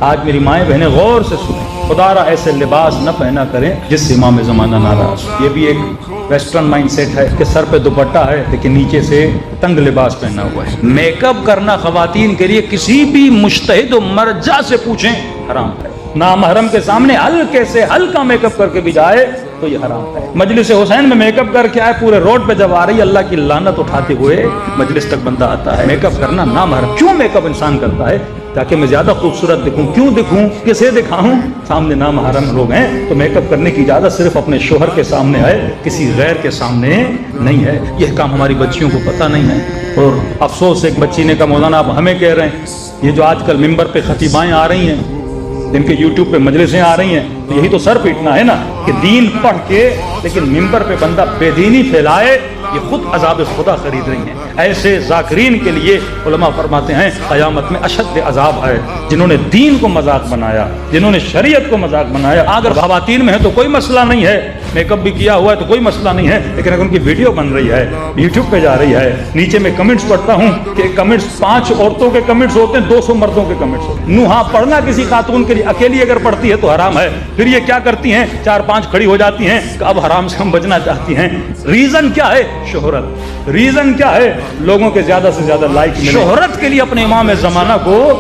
آج میری مائیں بہنیں غور سے سنیں، خدا را ایسے لباس نہ پہنا کریں جس سے امام زمانہ ناراض۔ یہ بھی ایک ویسٹرن مائنڈ سیٹ ہے کہ سر پہ دوپٹہ ہے لیکن نیچے سے تنگ لباس پہنا ہوا ہے۔ میک اپ کرنا خواتین کے لیے کسی بھی مجتہد و مرجع سے پوچھیں حرام ہے۔ نامحرم کے سامنے ہلکے سے ہلکا میک اپ کر کے بھی جائے تو یہ حرام ہے۔ مجلس حسین میں میک اپ کر کے آئے، پورے روڈ پہ جب آ رہی اللہ کی لعنت اٹھاتے ہوئے مجلس تک بندہ آتا ہے۔ میک اپ کرنا نامحرم۔ کیوں میک اپ انسان کرتا ہے؟ تاکہ میں زیادہ خوبصورت دکھوں۔ کیوں دکھوں؟ کسے دکھاؤں؟ سامنے نامحرم لوگ ہیں تو میک اپ کرنے کی اجازت صرف اپنے شوہر کے سامنے ہے، کسی غیر کے سامنے نہیں ہے۔ یہ کام ہماری بچیوں کو پتہ نہیں ہے، اور افسوس ایک بچی نے کہا مولانا آپ ہمیں کہہ رہے ہیں، یہ جو آج کل ممبر پہ خطیبائیں آ رہی ہیں، جن کے یوٹیوب پہ مجلسیں آ رہی ہیں، تو یہی تو سر پیٹنا ہے نا کہ دین پڑھ کے لیکن ممبر پہ بندہ بے دینی پھیلائے، یہ خود عذاب خدا خرید رہی ہیں۔ ایسے ذاکرین کے لیے علماء فرماتے ہیں قیامت میں اشد عذاب ہے، جنہوں نے دین کو مذاق بنایا، جنہوں نے شریعت کو مذاق بنایا۔ اگر خواتین میں ہے تو کوئی مسئلہ نہیں ہے، میک اپ بھی کیا ہوا ہے تو کوئی مسئلہ نہیں ہے، لیکن اگر ان کی ویڈیو بن رہی ہے، یوٹیوب پہ جا رہی ہے، نیچے میں کمنٹس پڑھتا ہوں کہ کمنٹس 5 عورتوں کے کمنٹس ہوتے ہیں، 200 مردوں کے کمنٹس ہوتے ہیں۔ ہاں پڑھنا کسی خاتون کے لیے اکیلی اگر پڑھتی ہے تو حرام ہے، پھر یہ کیا کرتی ہیں، 4-5 کھڑی ہو جاتی ہیں کہ اب حرام سے ہم بچنا چاہتی ہیں۔ ریزن کیا ہے؟ شہرت۔ ریزن کیا ہے؟ لوگوں کے زیادہ سے زیادہ لائک ملے۔ شہرت کے لیے اپنے امام زمانہ کو